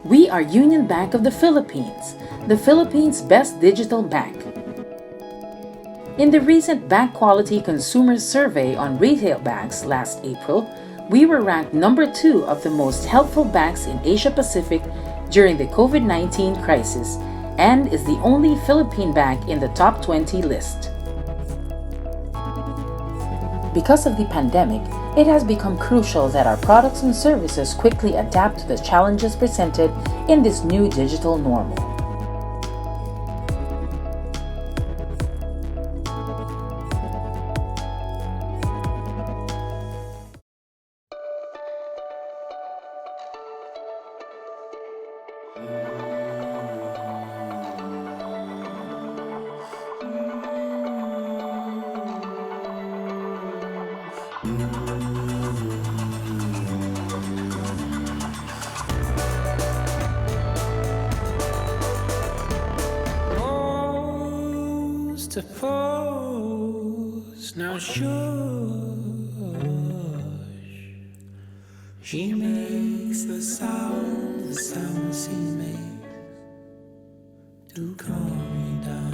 We are Union Bank of the Philippines, the Philippines' best digital bank. In the recent Bank Quality Consumer Survey on retail banks last April, we were ranked number 2 of the most helpful banks in Asia Pacific during the COVID-19 crisis and is the only Philippine bank in the top 20 list. Because of the pandemic, it has become crucial that our products and services quickly adapt to the challenges presented in this new digital normal. Suppose now shush, she makes the sound she makes to calm me down.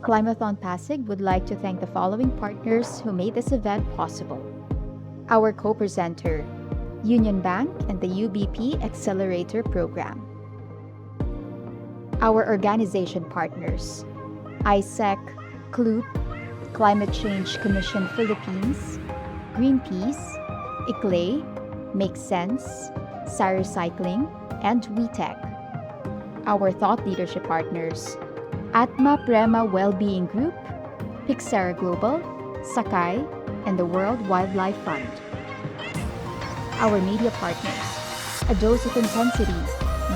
Climathon Pasig would like to thank the following partners who made this event possible. Our co-presenter, Union Bank and the UBP Accelerator Program. Our organization partners, ISEC, CLUP, Climate Change Commission Philippines, Greenpeace, ICLEI, Make Sense, Recycling, and WeTech. Our thought leadership partners, ATMA Prema Wellbeing Group, Pixara Global, Sakai, and the World Wildlife Fund. Our media partners, A Dose of Intensity,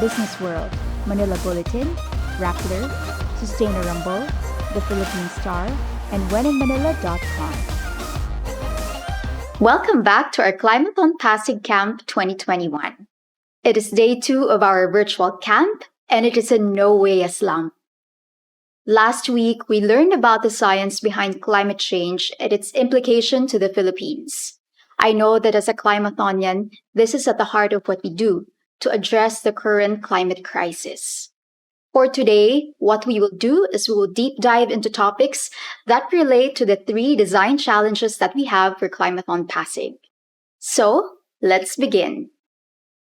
Business World, Manila Bulletin, Rappler, Sustainer Rumble, The Philippine Star, and wheninmanila.com. Welcome back to our Climathon Pasig Camp 2021. It is day 2 of our virtual camp, and it is in no way a slump. Last week, we learned about the science behind climate change and its implication to the Philippines. I know that as a Climathonian, this is at the heart of what we do to address the current climate crisis. For today, what we will do is we will deep dive into topics that relate to the 3 design challenges that we have for Climathon Pasig. So, let's begin.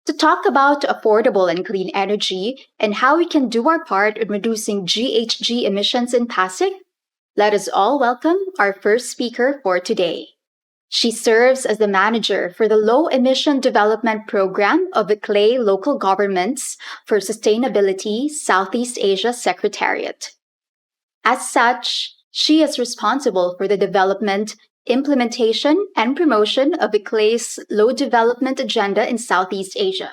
To talk about affordable and clean energy and how we can do our part in reducing GHG emissions in Pasig, let us all welcome our first speaker for today. She serves as the manager for the Low Emission Development Program of ICLEI-Local Governments for Sustainability Southeast Asia Secretariat. As such, she is responsible for the development, implementation, and promotion of ICLEI's low development agenda in Southeast Asia.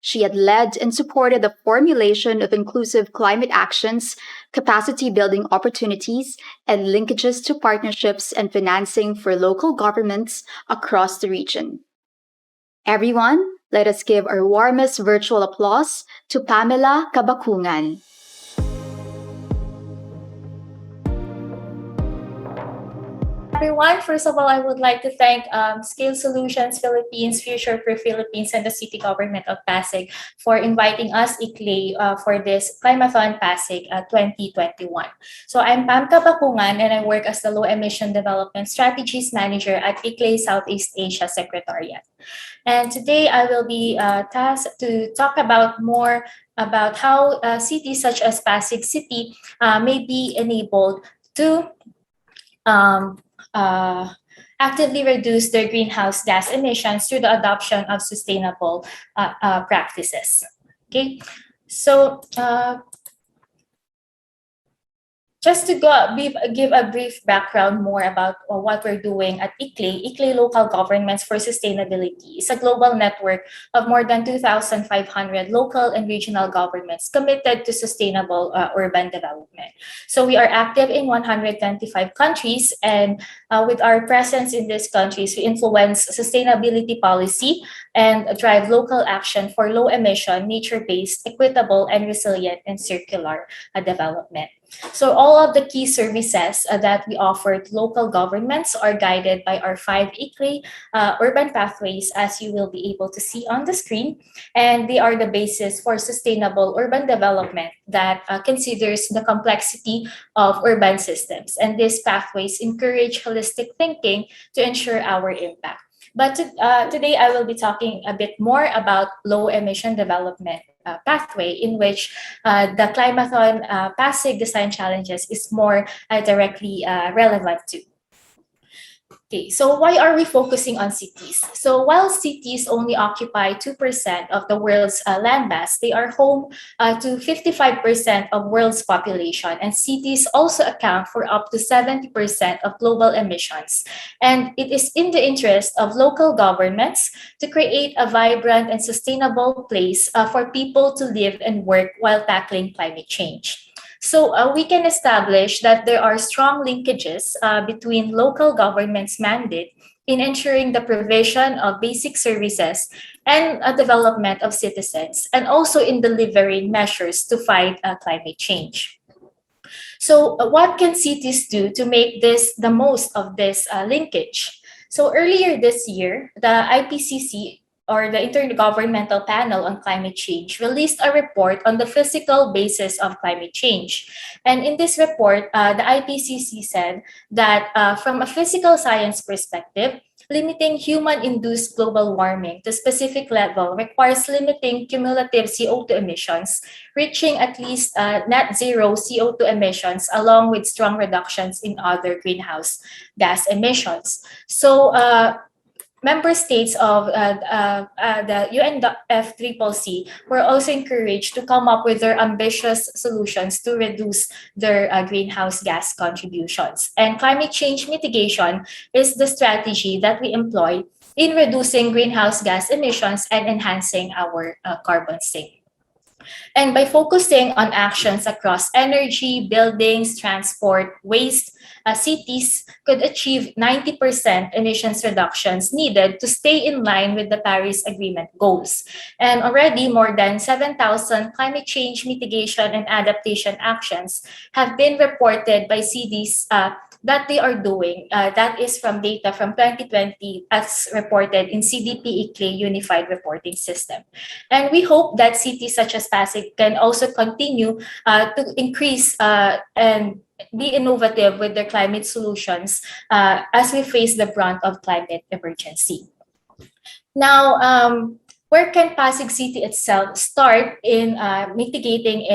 She had led and supported the formulation of inclusive climate actions, capacity building opportunities, and linkages to partnerships and financing for local governments across the region. Everyone, let us give our warmest virtual applause to PAMELA CABACUNGAN. Everyone, first of all, I would like to thank Scale Solutions Philippines, Future for Philippines, and the City Government of Pasig for inviting us, ICLEI, for this Climathon Pasig 2021. So I'm Pam Kabakungan, and I work as the Low Emission Development Strategies Manager at ICLEI Southeast Asia Secretariat. And today I will be tasked to talk about more about how cities such as Pasig City may be enabled to actively reduce their greenhouse gas emissions through the adoption of sustainable practices. Okay, so just to give a brief background more about what we're doing at ICLEI, ICLEI-Local Governments for Sustainability is a global network of more than 2,500 local and regional governments committed to sustainable urban development. So we are active in 125 countries, and with our presence in these countries, we influence sustainability policy and drive local action for low emission, nature-based, equitable, and resilient and circular development. So all of the key services that we offer to local governments are guided by our 5 ICLEI urban pathways, as you will be able to see on the screen. And they are the basis for sustainable urban development that considers the complexity of urban systems. And these pathways encourage holistic thinking to ensure our impact. But today I will be talking a bit more about low emission development pathway, in which the Climathon Pasig Design Challenges is more directly relevant to. Okay, so why are we focusing on cities? So while cities only occupy 2% of the world's land mass, they are home to 55% of world's population, and cities also account for up to 70% of global emissions. And it is in the interest of local governments to create a vibrant and sustainable place for people to live and work while tackling climate change. So we can establish that there are strong linkages between local government's mandate in ensuring the provision of basic services and development of citizens, and also in delivering measures to fight climate change. So what can cities do to make the most of this linkage? So earlier this year, the IPCC, or the Intergovernmental Panel on Climate Change, released a report on the physical basis of climate change. And in this report, the IPCC said that from a physical science perspective, limiting human-induced global warming to specific level requires limiting cumulative CO2 emissions, reaching at least net zero CO2 emissions, along with strong reductions in other greenhouse gas emissions. So member states of the UNFCCC were also encouraged to come up with their ambitious solutions to reduce their greenhouse gas contributions. And climate change mitigation is the strategy that we employ in reducing greenhouse gas emissions and enhancing our carbon sink. And by focusing on actions across energy, buildings, transport, waste, cities could achieve 90% emissions reductions needed to stay in line with the Paris Agreement goals. And already more than 7,000 climate change mitigation and adaptation actions have been reported by cities that they are doing. That is from data from 2020 as reported in CDP ICLEI Unified Reporting System. And we hope that cities such as Pasig can also continue to increase and be innovative with their climate solutions as we face the brunt of climate emergency. Now, where can Pasig City itself start in mitigating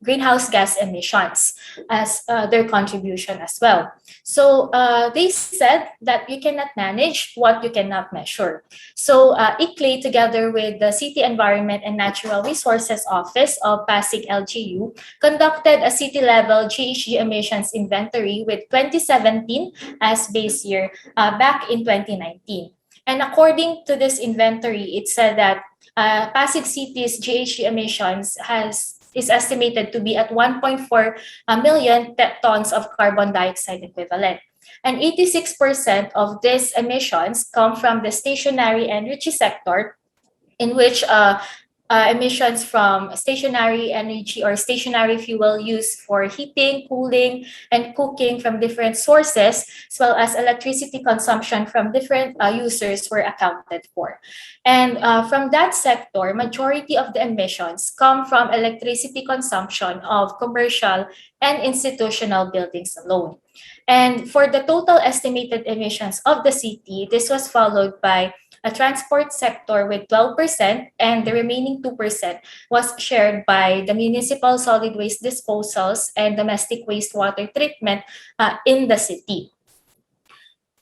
greenhouse gas emissions as their contribution as well? So they said that you cannot manage what you cannot measure. So ICLEI, together with the City Environment and Natural Resources Office of Pasig LGU, conducted a city-level GHG emissions inventory with 2017 as base year back in 2019. And according to this inventory, it said that Pasig City's GHG emissions is estimated to be at 1.4 million tons of carbon dioxide equivalent. And 86% of these emissions come from the stationary energy sector, in which emissions from stationary energy or stationary fuel used for heating, cooling, and cooking from different sources, as well as electricity consumption from different users were accounted for. And from that sector, majority of the emissions come from electricity consumption of commercial and institutional buildings alone. And for the total estimated emissions of the city, this was followed by a transport sector with 12%, and the remaining 2% was shared by the municipal solid waste disposals and domestic wastewater treatment in the city.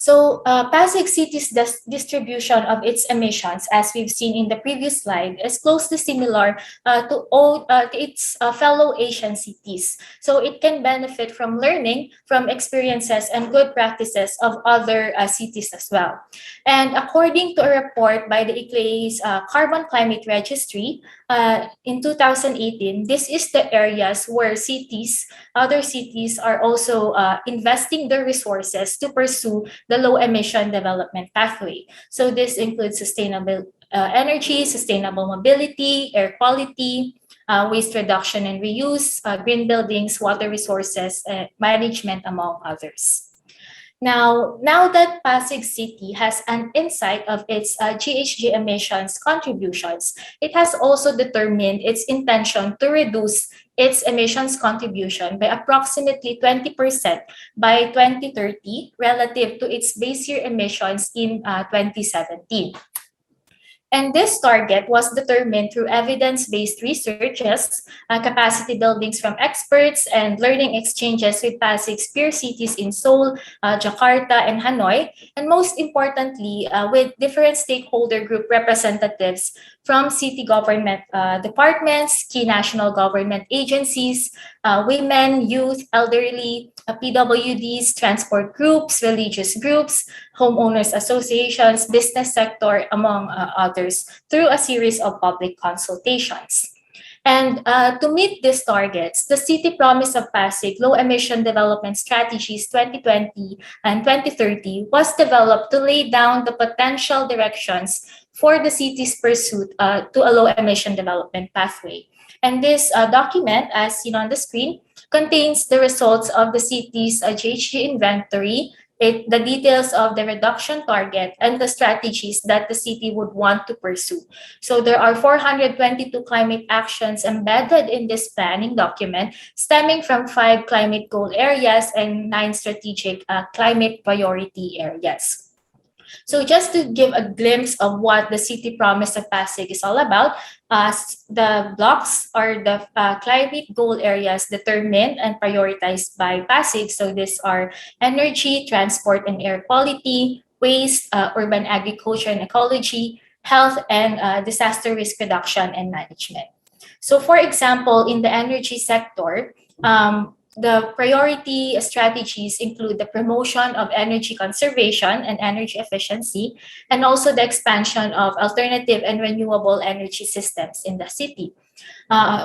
So Pasig City's distribution of its emissions, as we've seen in the previous slide, is closely similar to its fellow Asian cities. So it can benefit from learning from experiences and good practices of other cities as well. And according to a report by the ICLEI's Carbon Climate Registry, in 2018, this is the areas where other cities are also investing their resources to pursue the low emission development pathway. So this includes sustainable energy, sustainable mobility, air quality, waste reduction and reuse, green buildings, water resources management, among others. Now that Pasig City has an insight of its GHG emissions contributions, it has also determined its intention to reduce its emissions contribution by approximately 20% by 2030 relative to its base year emissions in 2017. And this target was determined through evidence-based researches, capacity buildings from experts, and learning exchanges with Pasig's peer cities in Seoul, Jakarta, and Hanoi, and most importantly, with different stakeholder group representatives from city government departments, key national government agencies, women, youth, elderly, PWDs, transport groups, religious groups, homeowners associations, business sector, among others, through a series of public consultations. And to meet these targets, the City Promise of Pasig Low Emission Development Strategies 2020 and 2030 was developed to lay down the potential directions for the city's pursuit to a low emission development pathway. And this document, as seen on the screen, contains the results of the city's GHG inventory, the details of the reduction target, and the strategies that the city would want to pursue. So there are 422 climate actions embedded in this planning document, stemming from 5 climate goal areas and 9 strategic climate priority areas. So just to give a glimpse of what the City Promise of Pasig is all about, the blocks are the climate goal areas determined and prioritized by Pasig. So these are energy, transport and air quality, waste, urban agriculture and ecology, health, and disaster risk reduction and management. So for example, in the energy sector, the priority strategies include the promotion of energy conservation and energy efficiency, and also the expansion of alternative and renewable energy systems in the city.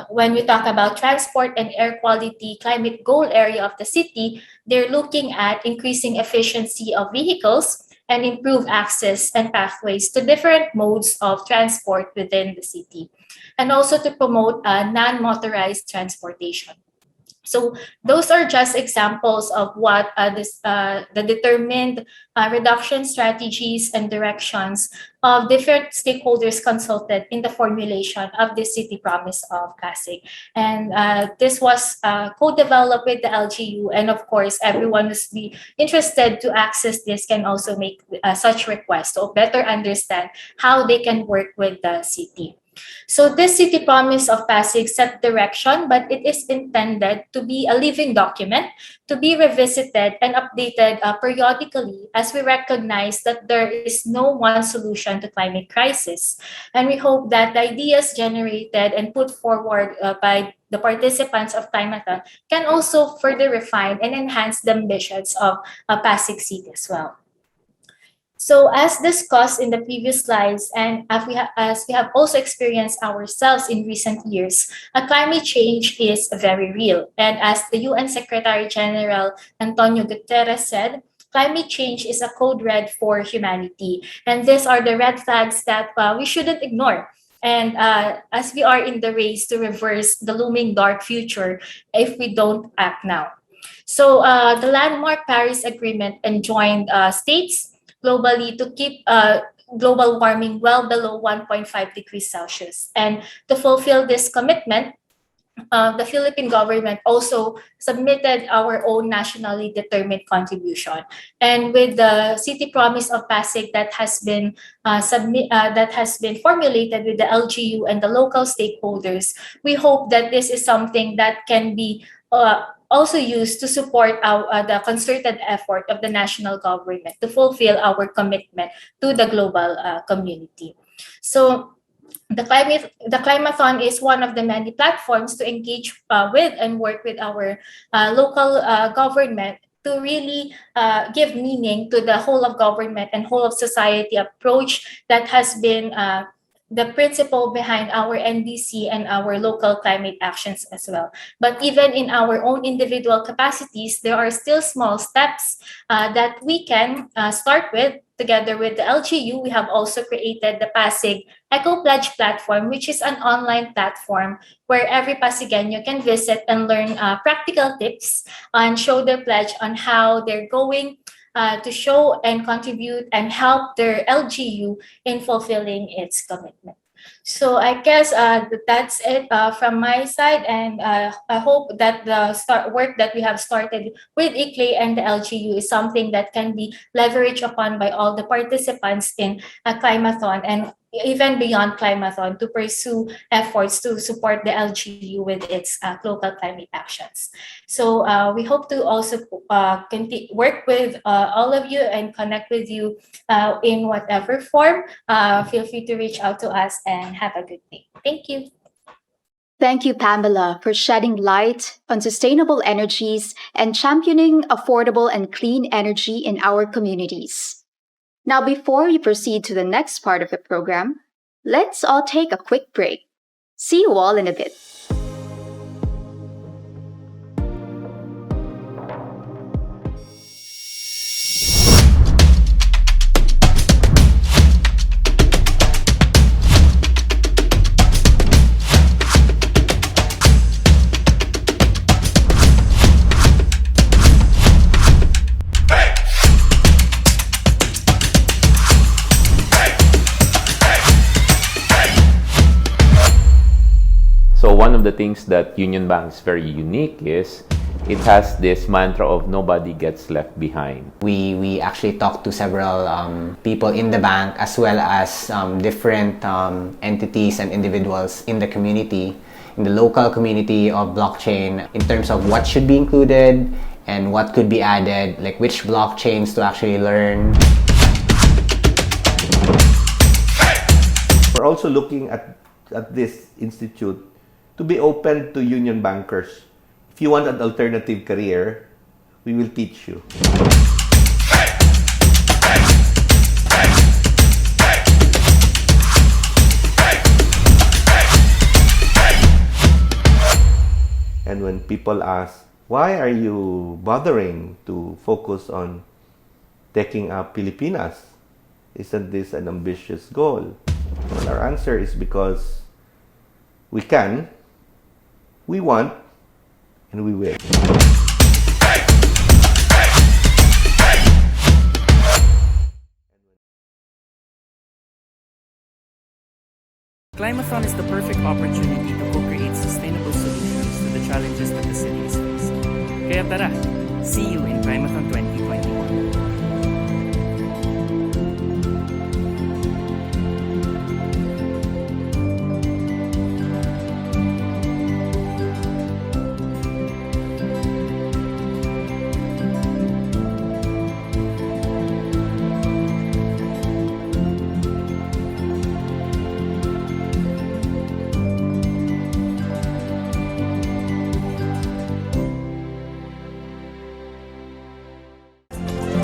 When we talk about transport and air quality climate goal area of the city, they're looking at increasing efficiency of vehicles and improve access and pathways to different modes of transport within the city, and also to promote non-motorized transportation. So those are just examples of what the determined reduction strategies and directions of different stakeholders consulted in the formulation of the City Promise of Pasig. And this was co-developed with the LGU, and of course, everyone who's be interested to access this can also make such requests to better understand how they can work with the city. So this City Promise of Pasig set direction, but it is intended to be a living document, to be revisited and updated periodically, as we recognize that there is no one solution to climate crisis. And we hope that the ideas generated and put forward by the participants of Climathon can also further refine and enhance the ambitions of Pasig City as well. So as discussed in the previous slides, and as we have also experienced ourselves in recent years, climate change is very real. And as the UN Secretary General Antonio Guterres said, climate change is a code red for humanity. And these are the red flags that we shouldn't ignore. And as we are in the race to reverse the looming dark future if we don't act now. So the landmark Paris Agreement enjoined states globally to keep global warming well below 1.5 degrees Celsius. And to fulfill this commitment, the Philippine government also submitted our own nationally determined contribution. And with the City Promise of Pasig that has been formulated with the LGU and the local stakeholders, we hope that this is something that can be also use to support the concerted effort of the national government to fulfill our commitment to the global community. So the Climathon is one of the many platforms to engage with and work with our local government to really give meaning to the whole of government and whole of society approach that has been the principle behind our NDC and our local climate actions as well. But even in our own individual capacities, there are still small steps that we can start with. Together with the LGU, we have also created the Pasig Eco Pledge platform, which is an online platform where every Pasigenyo can visit and learn practical tips and show their pledge on how they're going to show and contribute and help their LGU in fulfilling its commitment. So I guess that's it from my side, and I hope that the work that we have started with ICLEI and the LGU is something that can be leveraged upon by all the participants in a Climathon and even beyond Climathon to pursue efforts to support the LGU with its local climate actions. So we hope to also work with all of you and connect with you in whatever form. Feel free to reach out to us and have a good day. Thank you. Thank you, Pamela, for shedding light on sustainable energies and championing affordable and clean energy in our communities. Now, before we proceed to the next part of the program, let's all take a quick break. See you all in a bit. So one of the things that Union Bank is very unique is it has this mantra of nobody gets left behind. We actually talked to several people in the bank as well as different entities and individuals in the community, in the local community of blockchain, in terms of what should be included and what could be added, like which blockchains to actually learn. We're also looking at this institute to be open to union bankers. If you want an alternative career, we will teach you. And when people ask, why are you bothering to focus on taking up Pilipinas? Isn't this an ambitious goal? Well, our answer is because we can, we want, and we will. Climathon is the perfect opportunity to co-create sustainable solutions to the challenges that the city is facing. Kaya tara, see you in Climathon 2021.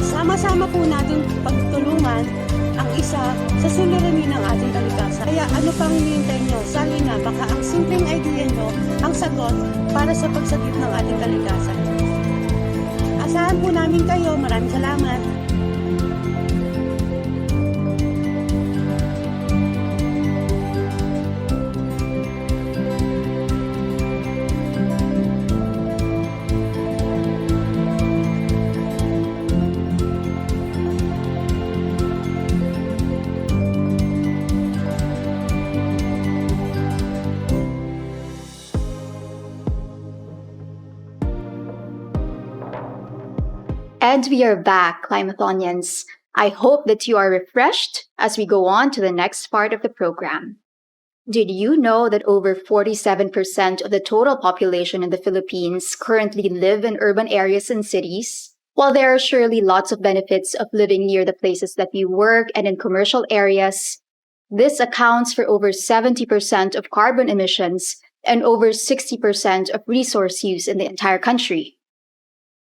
Sama-sama po natin pagtulungan ang isa sa suliranin ng ating kalikasan. Kaya ano pang hinihintay nyo? Sali na, baka ang simpleng idea nyo ang sagot para sa pagsagip ng ating kalikasan. Asahan po namin kayo. Maraming salamat. And we are back, Climathonians. I hope that you are refreshed as we go on to the next part of the program. Did you know that over 47% of the total population in the Philippines currently live in urban areas and cities? While there are surely lots of benefits of living near the places that we work and in commercial areas, this accounts for over 70% of carbon emissions and over 60% of resource use in the entire country.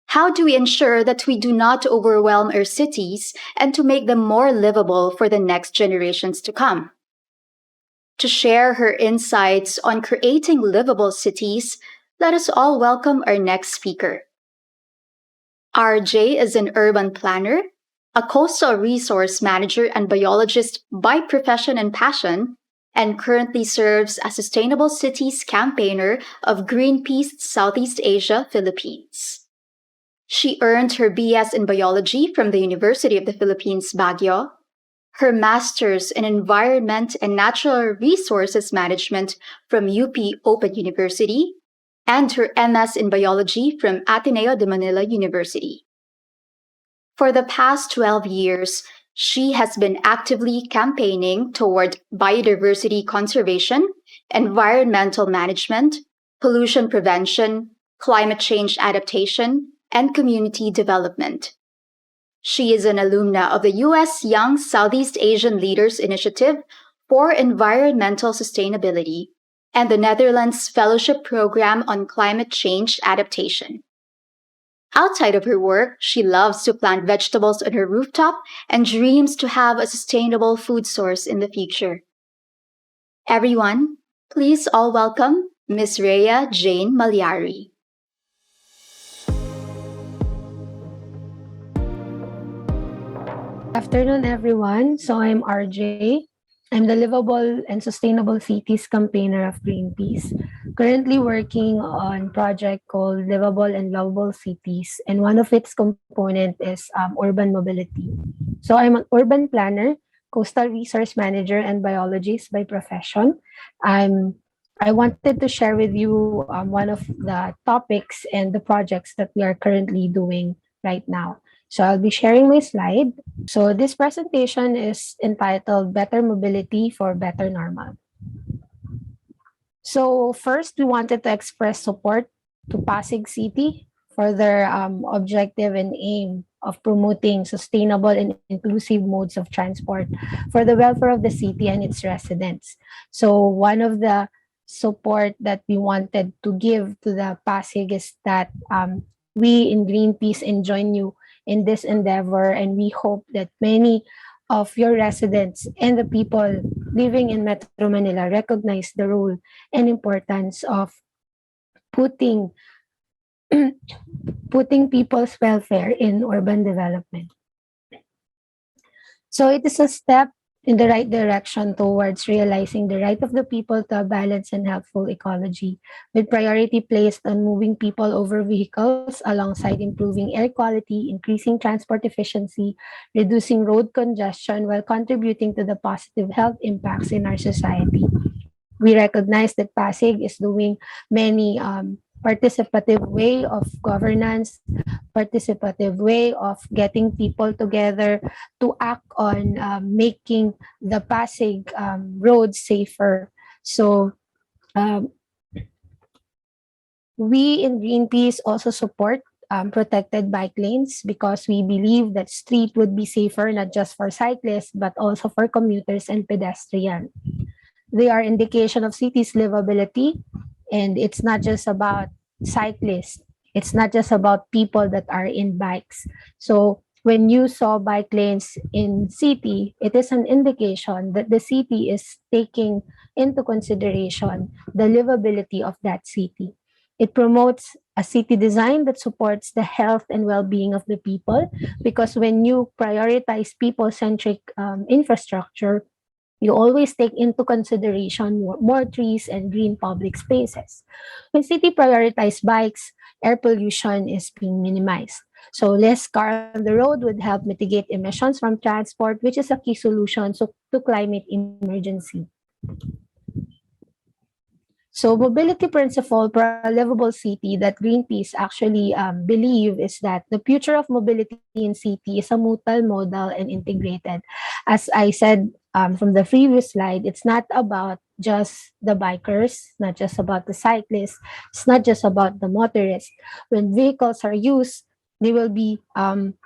How do we ensure that we do not overwhelm our cities and to make them more livable for the next generations to come? To share her insights on creating livable cities, let us all welcome our next speaker. RJ is an urban planner, a coastal resource manager and biologist by profession and passion, and currently serves as Sustainable Cities campaigner of Greenpeace Southeast Asia Philippines. She earned her BS in biology from the University of the Philippines, Baguio, her master's in environment and natural resources management from UP Open University, and her MS in biology from Ateneo de Manila University. For the past 12 years, she has been actively campaigning toward biodiversity conservation, environmental management, pollution prevention, climate change adaptation, and community development. She is an alumna of the U.S. Young Southeast Asian Leaders Initiative for Environmental Sustainability and the Netherlands Fellowship Program on Climate Change Adaptation. Outside of her work, she loves to plant vegetables on her rooftop and dreams to have a sustainable food source in the future. Everyone, please all welcome Ms. RHEA Jane Peschador-MALLARI. Afternoon, everyone. So I'm RJ. I'm the Livable and Sustainable Cities campaigner of Greenpeace, currently working on a project called Livable and Lovable Cities, and one of its component is urban mobility. So I'm an urban planner, coastal resource manager, and biologist by profession. I wanted to share with you one of the topics and the projects that we are currently doing right now. So I'll be sharing my slide. So this presentation is entitled Better Mobility for Better Normal. So first, we wanted to express support to Pasig City for their objective and aim of promoting sustainable and inclusive modes of transport for the welfare of the city and its residents. So one of the support that we wanted to give to the Pasig is that we in Greenpeace join you in this endeavor, and we hope that many of your residents and the people living in Metro Manila recognize the role and importance of putting people's welfare in urban development. So it is a step in the right direction towards realizing the right of the people to a balanced and healthful ecology, with priority placed on moving people over vehicles alongside improving air quality, increasing transport efficiency, reducing road congestion, while contributing to the positive health impacts in our society. We recognize that Pasig is doing many participative way of governance, participative way of getting people together to act on making the Pasig roads safer. So we in Greenpeace also support protected bike lanes because we believe that street would be safer not just for cyclists but also for commuters and pedestrians. They are indication of cities' livability, and it's not just about cyclists. It's not just about people that are in bikes. So when you saw bike lanes in city, it is an indication that the city is taking into consideration the livability of that city. It promotes a city design that supports the health and well-being of the people, because when you prioritize people-centric infrastructure, you always take into consideration more trees and green public spaces. When city prioritize bikes, air pollution is being minimized. So less car on the road would help mitigate emissions from transport, which is a key solution to climate emergency. So mobility principle for a livable city that Greenpeace actually believe is that the future of mobility in city is a multimodal and integrated. As I said from the previous slide, it's not about just the bikers, not just about the cyclists, it's not just about the motorists. When vehicles are used, they will be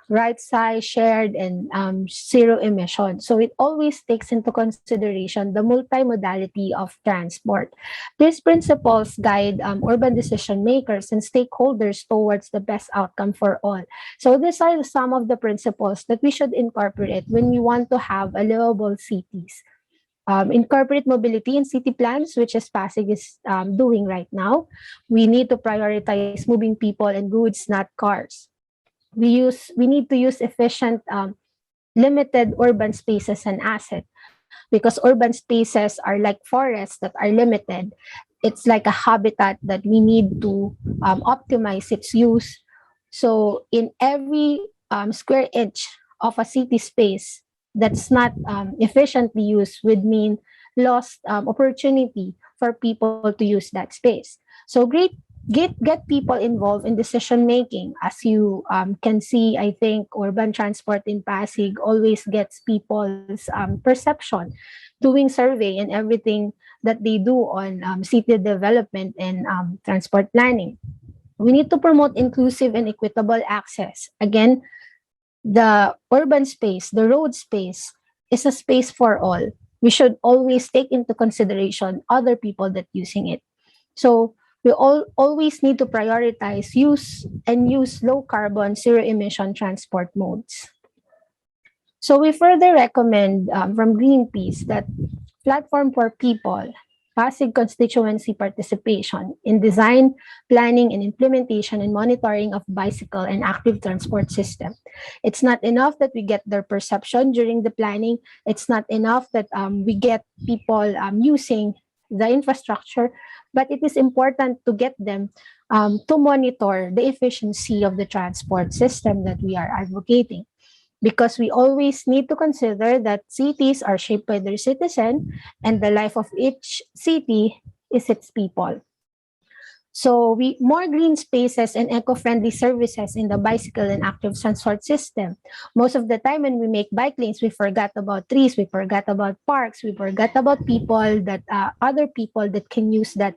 right size, shared, and zero emission. So it always takes into consideration the multimodality of transport. These principles guide urban decision makers and stakeholders towards the best outcome for all. So these are some of the principles that we should incorporate when we want to have a livable cities. Incorporate mobility in city plans, which is Pasig is doing right now. We need to prioritize moving people and goods, not cars. We need to use efficient limited urban spaces and assets, because urban spaces are like forests that are limited. It's like a habitat that we need to optimize its use. So in every square inch of a city space that's not efficiently used would mean lost opportunity for people to use that space. So get people involved in decision making. As you can see, I think urban transport in Pasig always gets people's perception, doing survey and everything that they do on city development and transport planning. We need to promote inclusive and equitable access. Again, the urban space, the road space, is a space for all. We should always take into consideration other people that using it. So we always need to prioritize use low carbon, zero emission transport modes. So we further recommend from Greenpeace that platform for people, Pasig constituency participation in design, planning, and implementation and monitoring of bicycle and active transport system. It's not enough that we get their perception during the planning. It's not enough that we get people using the infrastructure, but it is important to get them to monitor the efficiency of the transport system that we are advocating. Because we always need to consider that cities are shaped by their citizen, and the life of each city is its people. So more green spaces and eco-friendly services in the bicycle and active transport system. Most of the time when we make bike lanes, we forgot about trees, we forgot about parks, we forgot about people that other people that can use that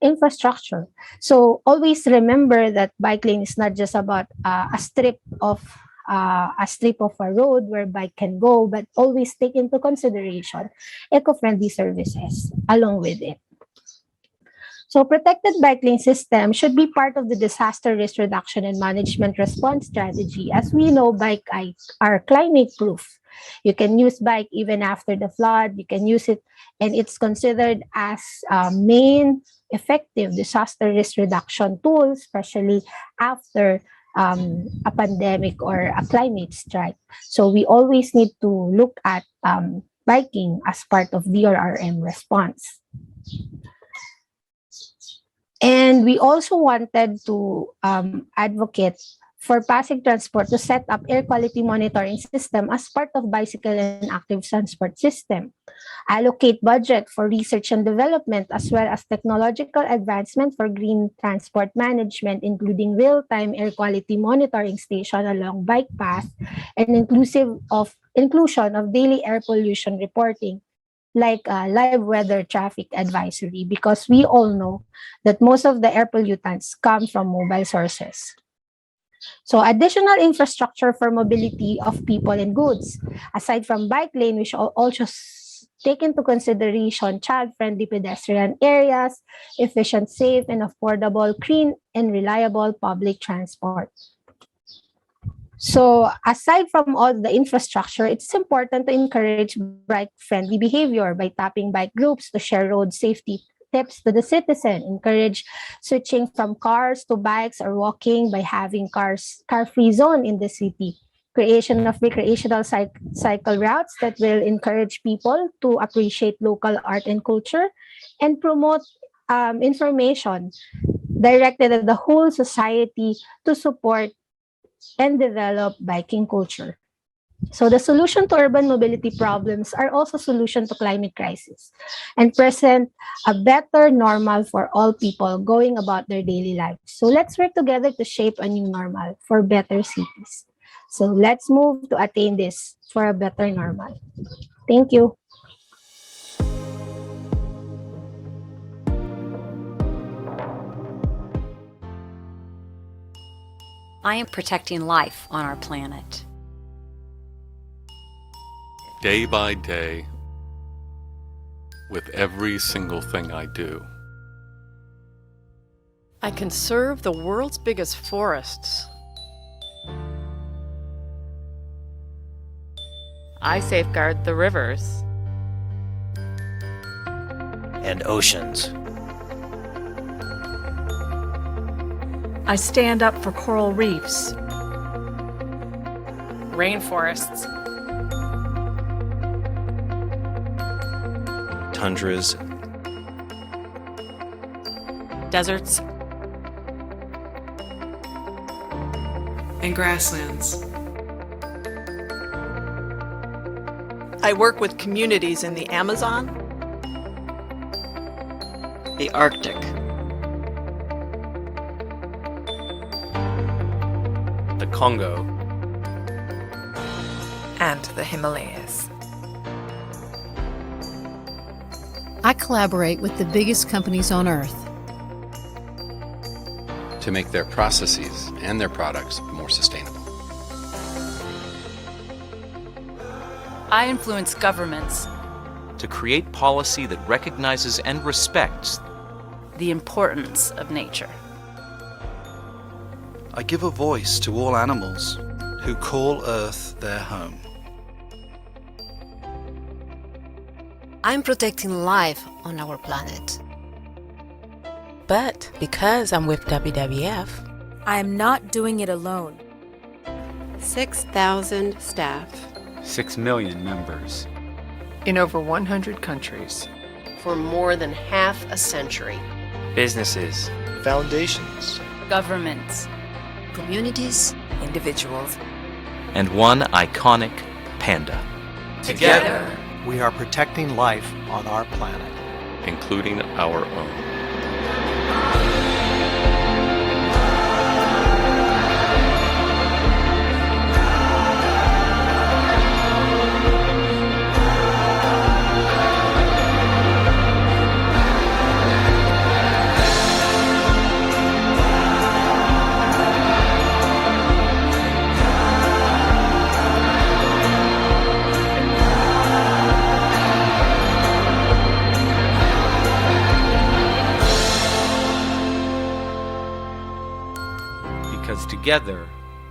infrastructure. So always remember that bike lane is not just about a strip of a road where bike can go, but always take into consideration eco-friendly services along with it. So protected bike lane system should be part of the disaster risk reduction and management response strategy. As we know, bike are climate proof. You can use bike even after the flood. You can use it, and it's considered as main effective disaster risk reduction tool, especially after a pandemic or a climate strike. So we always need to look at biking as part of DRRM response. And we also wanted to advocate for Pasig Transport to set up air quality monitoring system as part of bicycle and active transport system. Allocate budget for research and development as well as technological advancement for green transport management, including real-time air quality monitoring station along bike path and inclusion of daily air pollution reporting, like live weather traffic advisory, because we all know that most of the air pollutants come from mobile sources. So additional infrastructure for mobility of people and goods. Aside from bike lane, we should also take into consideration child-friendly pedestrian areas, efficient, safe, and affordable, clean, and reliable public transport. So aside from all the infrastructure, it's important to encourage bike-friendly behavior by tapping bike groups to share road safety tips to the citizen, encourage switching from cars to bikes or walking by having car-free zone in the city, creation of recreational cycle routes that will encourage people to appreciate local art and culture, and promote information directed at the whole society to support and develop biking culture. So the solution to urban mobility problems are also solution to climate crisis and present a better normal for all people going about their daily lives. So let's work together to shape a new normal for better cities. So let's move to attain this for a better normal. Thank you. I am protecting life on our planet. Day by day, with every single thing I do. I conserve the world's biggest forests. I safeguard the rivers and oceans. I stand up for coral reefs, rainforests, tundras, deserts, and grasslands. I work with communities in the Amazon, the Arctic, the Congo, and the Himalayas. I collaborate with the biggest companies on Earth to make their processes and their products more sustainable. I influence governments to create policy that recognizes and respects the importance of nature. I give a voice to all animals who call Earth their home. I'm protecting life on our planet. But because I'm with WWF, I am not doing it alone. 6,000 staff. 6 million members. In over 100 countries. For more than half a century. Businesses, foundations, governments, communities, individuals, and one iconic panda. Together, we are protecting life on our planet, including our own. Because together,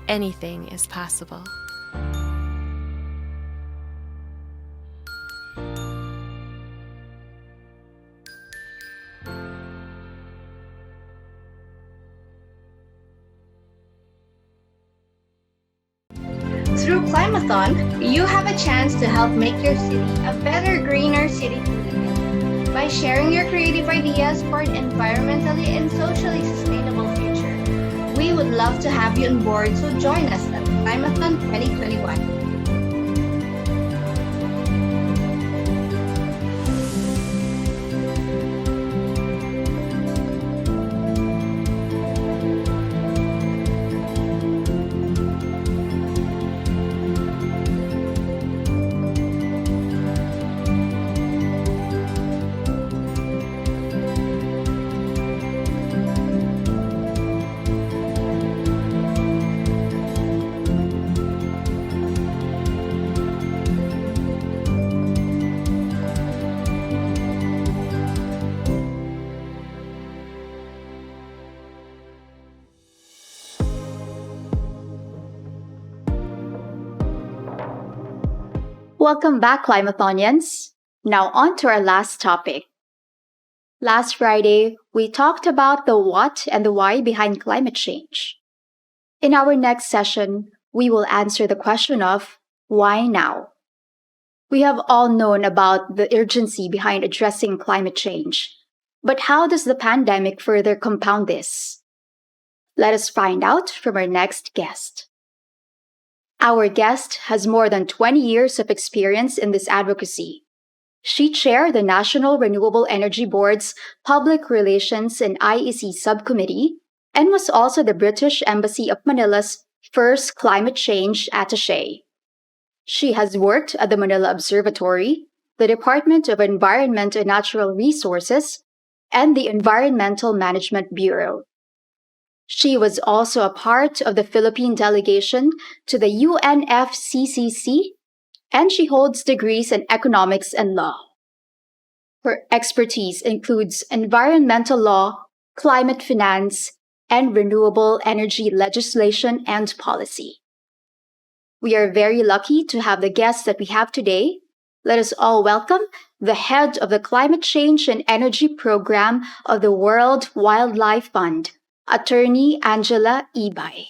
anything is possible. Through Climathon, you have a chance to help make your city a better, greener city to live in by sharing your creative ideas for an environmentally and socially sustainable future. We would love to have you on board, so join us at Climathon 2021. Welcome back, Climathonians. Now on to our last topic. Last Friday, we talked about the what and the why behind climate change. In our next session, we will answer the question of why now? We have all known about the urgency behind addressing climate change, but how does the pandemic further compound this? Let us find out from our next guest. Our guest has more than 20 years of experience in this advocacy. She chaired the National Renewable Energy Board's Public Relations and IEC Subcommittee and was also the British Embassy of Manila's first climate change attaché. She has worked at the Manila Observatory, the Department of Environment and Natural Resources, and the Environmental Management Bureau. She was also a part of the Philippine delegation to the UNFCCC, and she holds degrees in economics and law. Her expertise includes environmental law, climate finance, and renewable energy legislation and policy. We are very lucky to have the guests that we have today. Let us all welcome the head of the Climate Change and Energy Program of the World Wildlife Fund, Attorney Angela IBAY.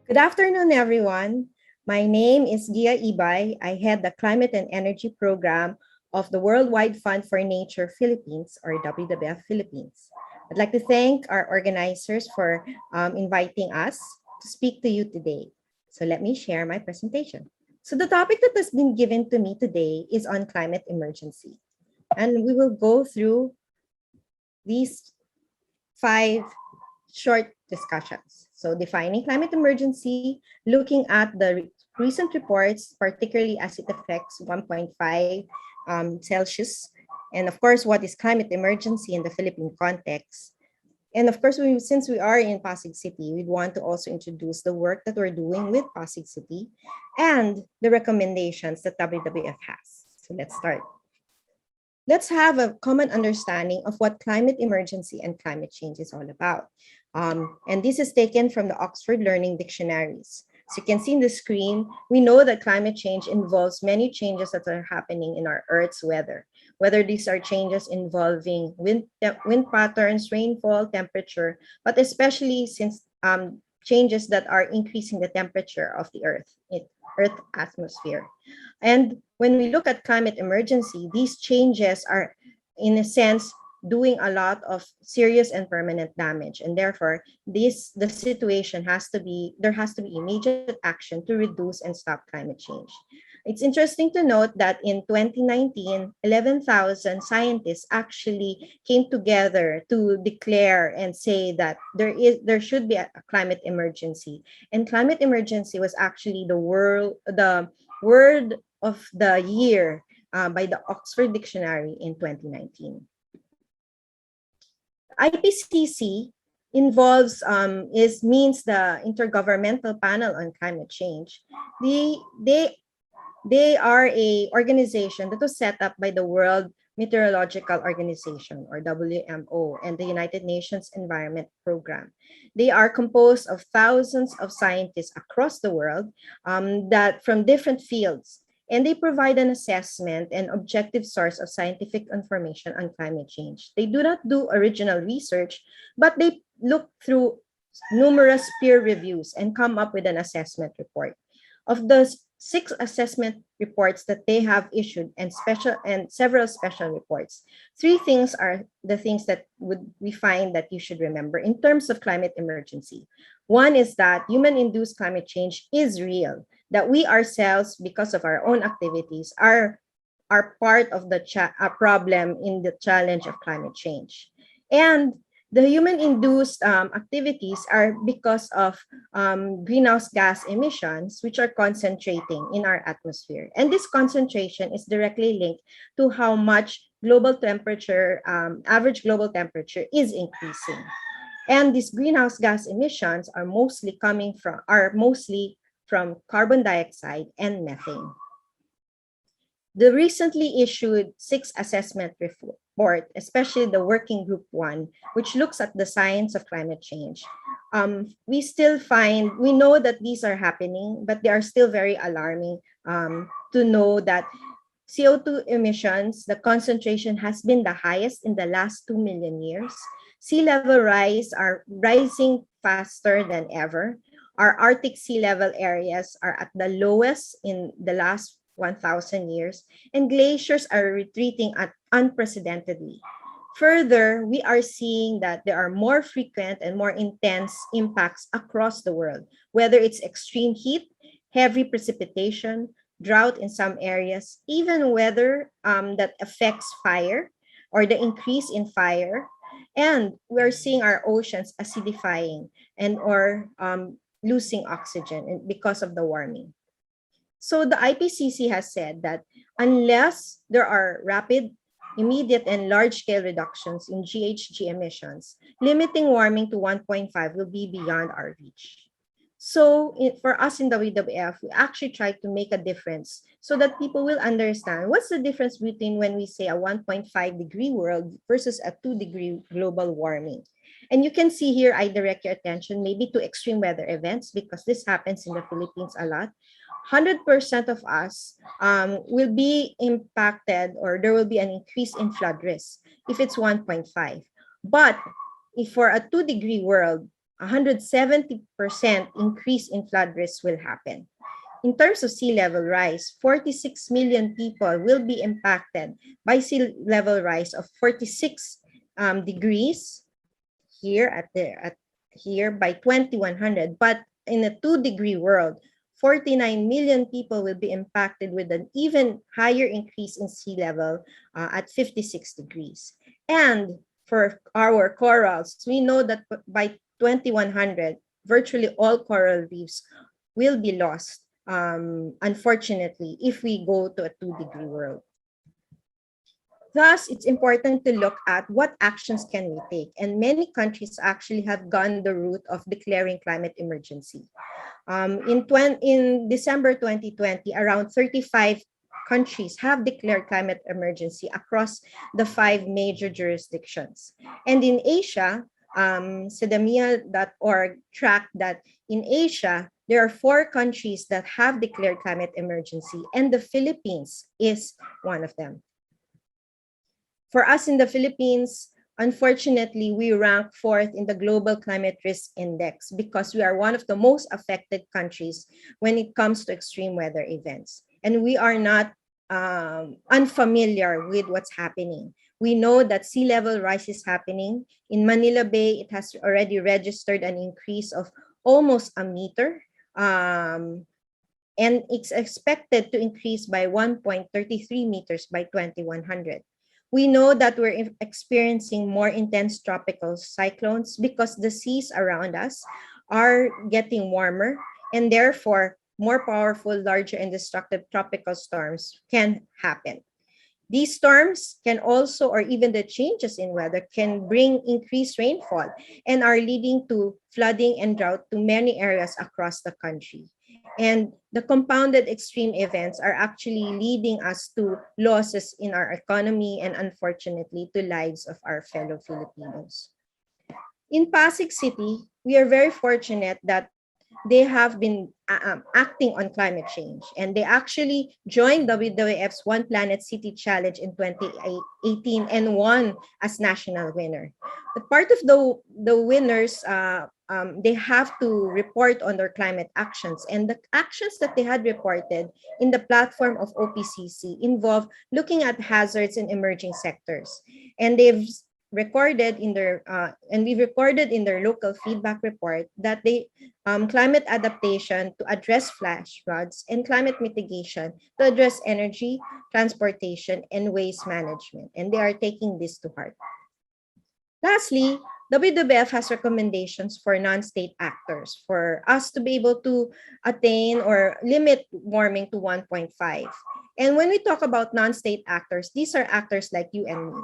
Good afternoon, everyone. My name is Gia IBAY. I head the Climate and Energy Program of the Worldwide Fund for Nature Philippines, or WWF-Philippines. I'd like to thank our organizers for inviting us to speak to you today. So let me share my presentation. So the topic that has been given to me today is on climate emergency. And we will go through these 5 short discussions. So defining climate emergency, looking at the recent reports, particularly as it affects 1.5 Celsius, and of course, what is climate emergency in the Philippine context. And of course, since we are in Pasig City, we'd want to also introduce the work that we're doing with Pasig City and the recommendations that WWF has. So let's start. Let's have a common understanding of what climate emergency and climate change is all about. And this is taken from the Oxford Learning Dictionaries. As you can see in the screen, we know that climate change involves many changes that are happening in our Earth's weather, whether these are changes involving wind patterns, rainfall, temperature, but especially since changes that are increasing the temperature of the Earth atmosphere. And when we look at climate emergency, these changes are, in a sense, doing a lot of serious and permanent damage, and therefore the situation there has to be immediate action to reduce and stop climate change. It's interesting to note that in 2019, 11,000 scientists actually came together to declare and say that there should be a climate emergency, and climate emergency was actually the word of the year by the Oxford Dictionary in 2019. IPCC involves means the Intergovernmental Panel on Climate Change. They are a organization that was set up by the World Meteorological Organization, or WMO, and the United Nations Environment Program. They are composed of thousands of scientists across the world that from different fields, and they provide an assessment and objective source of scientific information on climate change. They do not do original research, but they look through numerous peer reviews and come up with an assessment report. Of the 6 assessment reports that they have issued and several special reports, 3 things are the things that we find that you should remember in terms of climate emergency. One is that human-induced climate change is real, that we ourselves, because of our own activities, are part of the problem in the challenge of climate change. And the human-induced activities are because of greenhouse gas emissions, which are concentrating in our atmosphere. And this concentration is directly linked to how much global temperature, average global temperature is increasing. And these greenhouse gas emissions are mostly from carbon dioxide and methane. The recently issued 6 assessment report, especially the Working Group 1, which looks at the science of climate change, we know that these are happening, but they are still very alarming to know that CO2 emissions, the concentration has been the highest in the last 2 million years. Sea level rise are rising faster than ever. Our Arctic sea level areas are at the lowest in the last 1,000 years, and glaciers are retreating unprecedentedly. Further, we are seeing that there are more frequent and more intense impacts across the world, whether it's extreme heat, heavy precipitation, drought in some areas, even weather that affects fire or the increase in fire. And we're seeing our oceans acidifying or losing oxygen because of the warming. So the IPCC has said that unless there are rapid immediate and large-scale reductions in GHG emissions, limiting warming to 1.5 will be beyond our reach. So for us in WWF, we actually try to make a difference so that people will understand what's the difference between when we say a 1.5 degree world versus a 2-degree global warming. And you can see here, I direct your attention maybe to extreme weather events because this happens in the Philippines a lot. 100% of us will be impacted, or there will be an increase in flood risk if it's 1.5. But if for a 2-degree world, 170% increase in flood risk will happen. In terms of sea level rise, 46 million people will be impacted by sea level rise of 46 degrees here here by 2100. But in a 2-degree world, 49 million people will be impacted with an even higher increase in sea level at 56 degrees. And for our corals, we know that by 2100, virtually all coral reefs will be lost, unfortunately, if we go to a 2-degree world. Thus, it's important to look at what actions can we take. And many countries actually have gone the route of declaring climate emergency. In December 2020, around 35 countries have declared climate emergency across the 5 major jurisdictions. And in Asia, Sedamia.org tracked that in Asia, there are 4 countries that have declared climate emergency, and the Philippines is one of them. For us in the Philippines, unfortunately, we rank 4th in the Global Climate Risk Index because we are one of the most affected countries when it comes to extreme weather events. And we are not unfamiliar with what's happening. We know that sea level rise is happening. In Manila Bay, it has already registered an increase of almost a meter. And it's expected to increase by 1.33 meters by 2100. We know that we're experiencing more intense tropical cyclones because the seas around us are getting warmer, and therefore more powerful, larger, and destructive tropical storms can happen. These storms can also, or even the changes in weather, can bring increased rainfall and are leading to flooding and drought to many areas across the country. And the compounded extreme events are actually leading us to losses in our economy and, unfortunately, to lives of our fellow Filipinos. In Pasig City, we are very fortunate that they have been acting on climate change, and they actually joined WWF's One Planet City Challenge in 2018 and won as national winner. But part of the winners, they have to report on their climate actions, and the actions that they had reported in the platform of OPCC involve looking at hazards in emerging sectors, and they've recorded in their we recorded in their local feedback report that they climate adaptation to address flash floods and climate mitigation to address energy, transportation, and waste management, and they are taking this to heart. Lastly, WWF has recommendations for non-state actors for us to be able to attain or limit warming to 1.5. And when we talk about non-state actors, these are actors like you and me.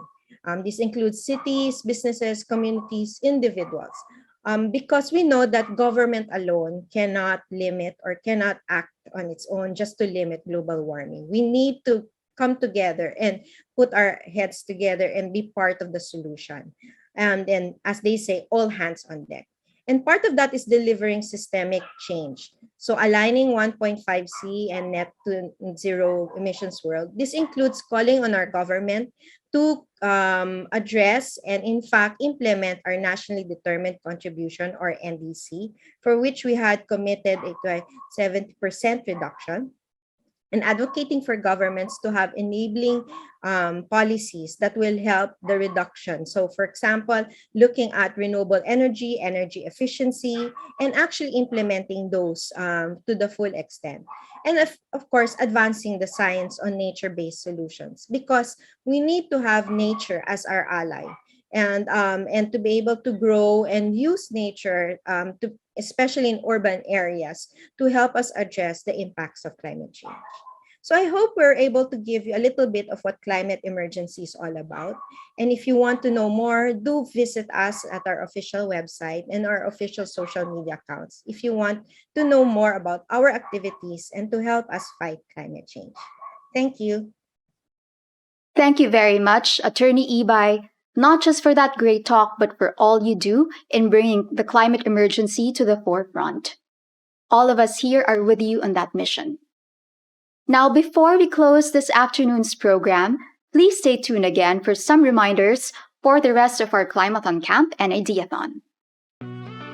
This includes cities, businesses, communities, individuals, because we know that government alone cannot limit or cannot act on its own just to limit global warming. We need to come together and put our heads together and be part of the solution. And then, as they say, all hands on deck. And part of that is delivering systemic change. So aligning 1.5C and net to zero emissions world. This includes calling on our government to address and in fact implement our nationally determined contribution, or NDC, for which we had committed a 70% reduction, and advocating for governments to have enabling policies that will help the reduction. So for example, looking at renewable energy, energy efficiency, and actually implementing those to the full extent. And of course, advancing the science on nature-based solutions, because we need to have nature as our ally, and to be able to grow and use nature, especially in urban areas, to help us address the impacts of climate change. So I hope we're able to give you a little bit of what climate emergency is all about. And if you want to know more, do visit us at our official website and our official social media accounts if you want to know more about our activities and to help us fight climate change. Thank you. Thank you very much, Attorney IBAY, not just for that great talk, but for all you do in bringing the climate emergency to the forefront. All of us here are with you on that mission. Now, before we close this afternoon's program, please stay tuned again for some reminders for the rest of our Climathon Camp and Ideathon.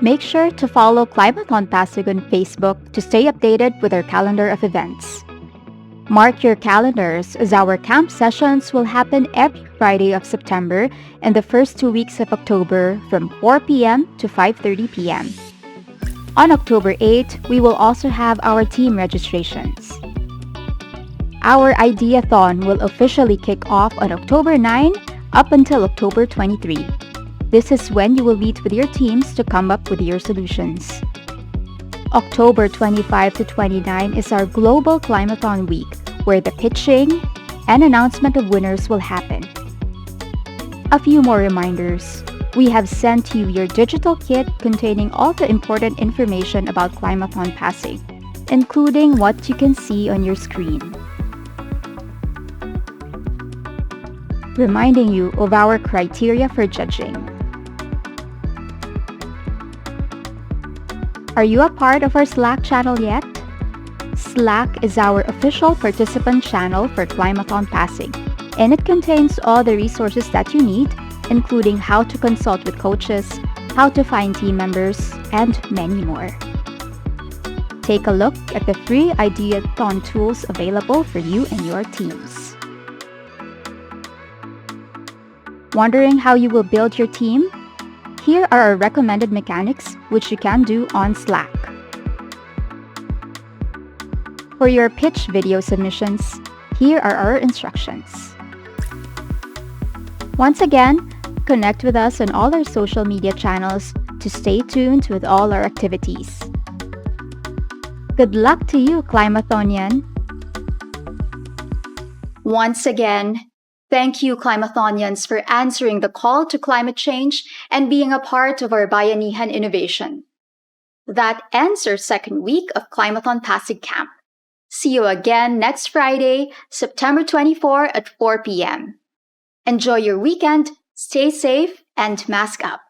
Make sure to follow Climathon Pasig on Facebook to stay updated with our calendar of events. Mark your calendars as our camp sessions will happen every Friday of September and the first 2 weeks of October from 4 p.m. to 5:30 p.m. On October 8, we will also have our team registrations. Our Ideathon will officially kick off on October 9 up until October 23. This is when you will meet with your teams to come up with your solutions. October 25 to 29 is our Global Climathon Week, where the pitching and announcement of winners will happen. A few more reminders. We have sent you your digital kit containing all the important information about Climathon Pasig, including what you can see on your screen. Reminding you of our criteria for judging. Are you a part of our Slack channel yet? Slack is our official participant channel for Climathon Pasig, and it contains all the resources that you need, including how to consult with coaches, how to find team members, and many more. Take a look at the free ideathon tools available for you and your teams. Wondering how you will build your team? Here are our recommended mechanics which you can do on Slack. For your pitch video submissions, here are our instructions. Once again, connect with us on all our social media channels to stay tuned with all our activities. Good luck to you, Climathonian! Once again, thank you, Climathonians, for answering the call to climate change and being a part of our Bayanihan innovation. That ends our second week of Climathon Pasig Camp. See you again next Friday, September 24 at 4 p.m. Enjoy your weekend, stay safe, and mask up.